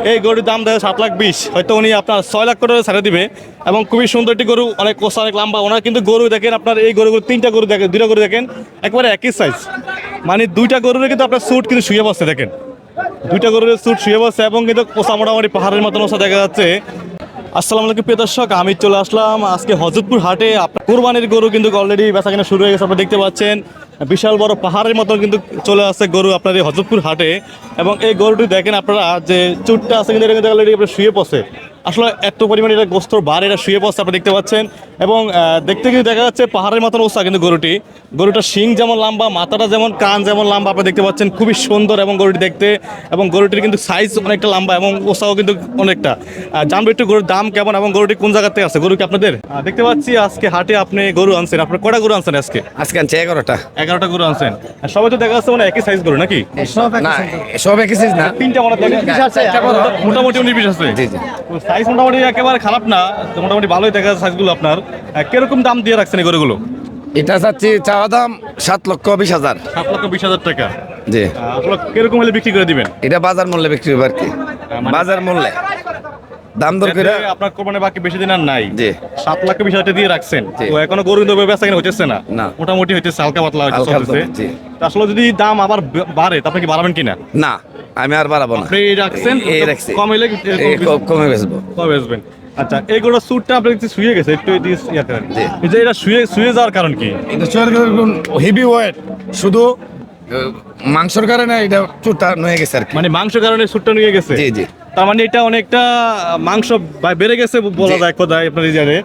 এই গরুর দাম দেয় 7,20,000, হয়তো উনি আপনার 6 লাখ করে ছেড়ে দিবে। এবং খুবই সুন্দর একটি গরু, অনেক কোষা, অনেক লম্বা। ওনার কিন্তু গরু দেখেন আপনার, এই গরুগুলো 3টা গরু দেখেন, 2টা গরু দেখেন একবারে একই সাইজ, মানে 2টা গরুর কিন্তু আপনার স্যুট কিন্তু শুয়ে বসছে দেখেন, 2টা গরুর স্যুট শুয়ে বসছে এবং কিন্তু কোষা মোটামুটি পাহাড়ের মতন ওষা দেখা যাচ্ছে। আসসালামু আলাইকুম প্রিয় দর্শক, আমি চলে আসলাম আজকে হযরতপুর হাটে। আপনার কুরবানির গরু কিন্তু অলরেডি বেচাকেনা শুরু হয়ে গেছে, আপনারা দেখতে পাচ্ছেন বিশাল বড় পাহাড়ের মতন কিন্তু চলে আসছে গরু আপনার এই হযরতপুর হাটে। এবং এই গরুটি দেখেন আপনারা, যে চুটটা আছে কিন্তু এটা কিন্তু অলরেডি আপনার শুয়ে পড়ছে। আসলে এত পরিমাণে এটা গোস্তর বার, এটা শুয়ে পড়ছে আপনারা দেখতে পাচ্ছেন। এবং দেখতে কিন্তু দেখা যাচ্ছে পাহাড়ের মতন ওষা কিন্তু গরুটার শিং যেমন লম্বা, মাথাটা যেমন, কান যেমন লম্বা আপনারা দেখতে পাচ্ছেন, খুবই সুন্দর এবং গরুটি দেখতে। এবং গরুটির কিন্তু সাইজ অনেকটা লম্বা এবং ওষাও কিন্তু অনেকটা। জানবো একটু গরুর দাম কেমন এবং গরুটি কোন জায়গাতে আছে। গরু কি আপনাদের? দেখতে পাচ্ছি আজকে হাটে আপনি গরু আনছেন, আপনার কটা গরু আনছেন আজকে? আজকে আনছে 11টা। 11টা গরু আনছেন। আর সবাই তো দেখা যাচ্ছে মানে একই সাইজ গরু নাকি? না, সব একই সাইজ না। 3টা মনে দেখেন মোটামুটি 19-20 আছে। জি জি। সাইজ মোটামুটি একেবারে খারাপ না, মোটামুটি ভালোই দেখা যাচ্ছে সাইজগুলো আপনার। কিরকম দাম দিয়ে রাখছেন এই গরুগুলো? এটা চাচ্ছি চাওয়া দাম 7,20,000। 7,20,000 টাকা। জি। আসলে কিরকম হলে বিক্রি করে দিবেন? এটা বাজার মূল্যে বিক্রি হবে আর কি, বাজার মূল্যে দাম দর করে। আপনার কোরবানি বাকি বেশি দিন আর নাই। জি। 7,20,000 টাকা দিয়ে রাখছেন, জি। তো এখনো গরু কিন্তু বেচা কিনা হচ্ছে না। না। মোটামুটি হচ্ছে হালকা পাতলা হালকা চলতেছে। জি। তো আসলে যদি দাম আবার বাড়ে তারপরে কি বাড়াবেন কিনা? না, আমি আর বাড়াবো না। আপনি রাখছেন, এই রাখছি। কম হইলে কমে বেচবো। কম বেচবেন। আচ্ছা, এই গরুর স্যুটটা আপনার কাছে শুয়ে গেছে একটু, ইয়া করেন। জি। এই যে এটা শুয়ে যাওয়ার কারণ কি? এটা হেভি ওয়েট, শুধু মাংসর কারণে এটা চুটটা নয়ে গেছে আর কি। মানে মাংস কারণে স্যুটটা নিয়ে গেছে। জি জি। তার মানে এটা অনেকটা মাংস বেড়ে গেছে বলা যায় কোথায় আপনার ইজারে।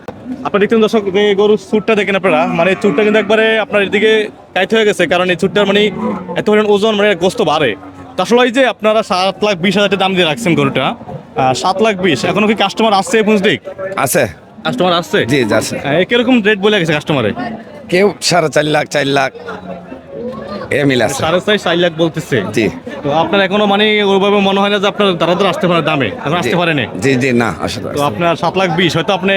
আপনার দেখতেন দর্শক, যে গরুর চুটটা দেখেন আপনারা, মানে চুটটা কিন্তু একবারে আপনার এদিকে টাইট হয়ে গেছে, কারণ এই চুটটার মানে এত পরিমাণ ওজন, মানে গোস্ত বাড়ে। তো আসলে এই যে আপনারা 7,20,000 দাম দিয়ে রাখছেন গরুটা, 7,20,000, এখনো কি কাস্টমার আসছে? পুঁজদিক আছে কাস্টমার আসছে? জি আছে। কিরকম রেট বলে গেছে কাস্টমারে? কেউ 4.5 লাখ, 4 লাখ এ মিল আছে। 4.5 লাখ বলতেছে। জি। তো আপনার এখনো মানে ওইভাবে মনে হয় না যে আপনার তাড়াতাড়ি আসতে পারে দামে, এখন আসতে পারেনি? জি জি, না আসলে তো আপনার 7,20,000 হয়তো আপনি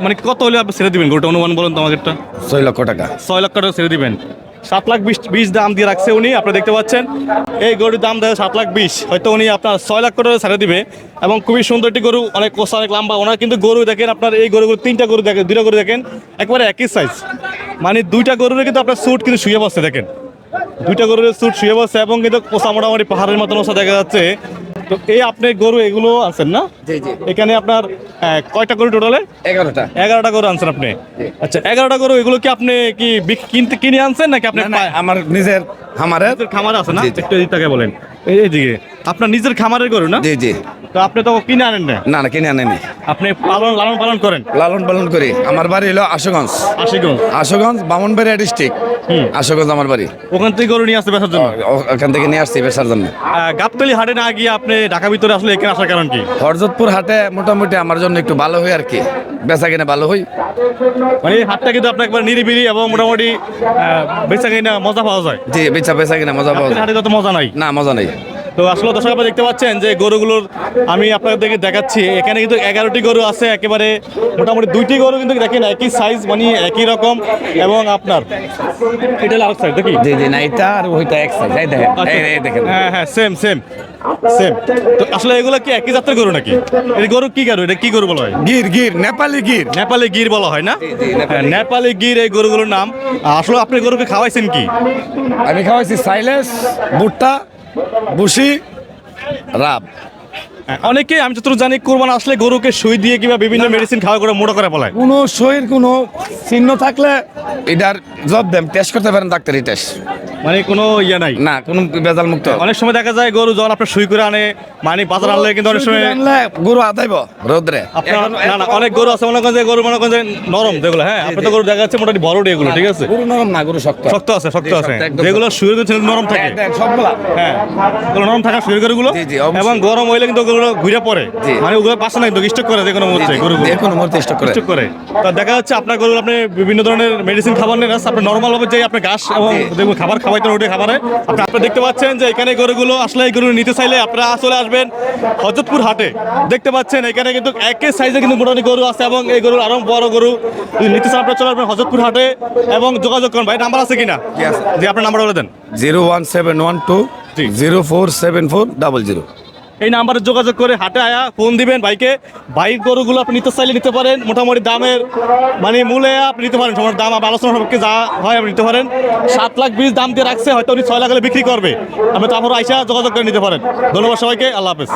মানে কত হলে আপনি ছেড়ে দিবেন গরুটা, অনুমান বলুন তো আমাকে একটা। 6 লক্ষ টাকা। 6 লাখ টাকা ছেড়ে দিবেন। 7,20,000 দাম দিয়ে রাখছে উনি, আপনারা দেখতে পাচ্ছেন। এই গরুর দাম দেয় 7,20,000, হয়তো উনি আপনার 6 লাখ টাকা ছেড়ে দিবে। এবং খুবই সুন্দর একটি গরু, অনেক কোষা, অনেক লম্বা। ওনার কিন্তু গরু দেখেন আপনার, এই গরুগুলো 3টা গরু দেখেন, 2টা গরু দেখেন একবারে একই সাইজ, মানে 2টা গরুর কিন্তু আপনার স্যুট কিন্তু শুয়ে বসছে দেখেন, 2টা গরুর স্যুট শুয়ে বসছে এবং কিন্তু কোষা মোটামুটি পাহাড়ের মতন ওষা দেখা যাচ্ছে। তো এই আপনি গরু এগুলো আনছেন না? জি জি। এখানে আপনার কয়টা গরু টোটালে? 11টা। 11টা গরু আনছেন আপনি। আচ্ছা, 11টা গরু, এগুলো কি আপনি কি কিনে আনছেন নাকি আপনি? না, আমার নিজের খামারের খামার আছে না? জি, জি। একটু এদিকে বলেন, এইদিকে। আপনার নিজের খামারের গরু না? জি জি। তো আপনি তো কিনে আনেন না, না না, কিনে আনেনি। আপনি লালন পালন করেন? লালন পালন করি। আমার বাড়ি হলো আশুগঞ্জ। আশিগঞ্জ। আশুগঞ্জ ব্রাহ্মণবাড়িয়া ডিস্ট্রিক্ট। আশুগঞ্জ আমার বাড়ি। ওখান থেকে গরু নিয়ে আসতে বেচার জন্য? ওখান থেকে নিয়ে আসছি বেচার জন্য। গাবতলী হাটে না গিয়ে আপনি ঢাকা ভিতরে আসলে এখানে আসার কারণ কি? হরজতপুর হাটে মোটামুটি আমার জন্য একটু ভালো হয় আর কি, বেচা কিনে ভালো হয়। মানে এই হাটটা কিন্তু আপনার একবার নিরিবিলি এবং মোটামুটি বেচা কিনা মজা পাওয়া যায়। জি, বেচা কিনে মজা পাওয়া যায়। হাটে যত মজা নাই। না, মজা নেই। তো আসলে দর্শক আপনারা দেখতে পাচ্ছেন যে গরুগুলোর আমি আপনাদেরকে দেখাচ্ছি, এখানে কিন্তু 11টি গরু আছে একেবারে, মোটামুটি 2টি গরু কিন্তু দেখেন একই সাইজ, মানে একই রকম। এবং আপনার এটা হলো আরেক সাইড দেখি। জি জি, না এটা আর ওইটা এক সাইজ। এই দেখেন, এই দেখেন। হ্যাঁ হ্যাঁ, সেম সেম সেম। তো আসলে এগুলো কি একই জাতের গরু নাকি? এই গরু কি গরু, এটা কি গরু বলা হয়? গির, গির, নেপালি গির। নেপালি গির বলা হয় না? জি, হ্যাঁ, নেপালি গির এই গরুগুলোর নাম। আসলে আপনি গরুকে খাওয়াইছেন কি? আমি খাওয়াইছি সাইলেস, ভুট্টা, বুসি, রাব। অনেকে আমি যতটুকু জানি কোরবান আসলে গরুকে সুই দিয়ে কিংবা বিভিন্ন মেডিসিন খাওয়া করে মোটা করে বলায়। কোনো সইয়ের কোনো চিহ্ন থাকলে এটার জব দেন, টেস্ট করতে পারেন, ডাক্তারি টেস্ট। মানে কোনো ইয়ে নাই না, কোনো ভেজাল মুক্ত। অনেক সময় দেখা যায় গরু যখন আপনার সুই করে আনে, মানে বাজার আনলে কিন্তু অনেক সময় আনলে গরু আদাইব রোদ্রে। আপনার না না, অনেক গরু আছে মনে করেন যে গরু মনে করেন যে নরম যেগুলো, হ্যাঁ আপনার তো গরু দেখা যাচ্ছে মোটামুটি বড় এগুলো, ঠিক আছে? গরু নরম না, গরু শক্ত। শক্ত আছে, শক্ত আছে। একদম যেগুলো সুইয়ের গরু নরম থাকে, সবগুলা। হ্যাঁ ওগুলো নরম থাকে সুইয়ের গরুগুলো। জি, জি, অবশ্যই। এবং গরম হইলে কিন্তু ওগুলো ঘুরে পড়ে, জি। মানে ওগুলো পাশে না কিন্তু স্টক করে যে কোনো মুহূর্তে গরুগুলো যে কোনো মুহূর্তে স্টক করে। স্টক করে। তো দেখা যাচ্ছে আপনার গরু আপনি বিভিন্ন ধরনের মেডিসিন খাবার নেন, আপনি নর্মাল ভাবে যে আপনি ঘাস এবং দেখুন খাবার খাওয়াইতে ওঠে খাবারে। আপনি দেখতে পাচ্ছেন যে এখানে গরুগুলো আসলে এই গরু নিতে চাইলে আপনারা চলে আসবেন হযরতপুর হাটে। দেখতে পাচ্ছেন এখানে কিন্তু একই সাইজে কিন্তু মোটামুটি গরু আছে এবং এই গরুর আরো বড় গরু যদি নিতে চান আপনারা চলে আসবেন হযরতপুর হাটে এবং যোগাযোগ করুন। ভাই নাম্বার আছে কিনা? জি, আপনার নাম্বার বলে দেন। 01712 জি। 047400। এই নাম্বারে যোগাযোগ করে হাটে আয়া ফোন দিবেন ভাইকে। ভাইয়ের গরুগুলো আপনি নিতে চাইলে নিতে পারেন, মোটামুটি দামের মানে মূলে আপনি নিতে পারেন, সময় দাম আলোচনা সাপেক্ষে যা হয় আপনি নিতে পারেন। 7,20,000 দাম দিয়ে রাখছে, হয়তো উনি 6 লাখ হলে বিক্রি করবে, আপনি তারপর আইসা যোগাযোগ করে নিতে পারেন। ধন্যবাদ সবাইকে, আল্লাহ হাফেজ।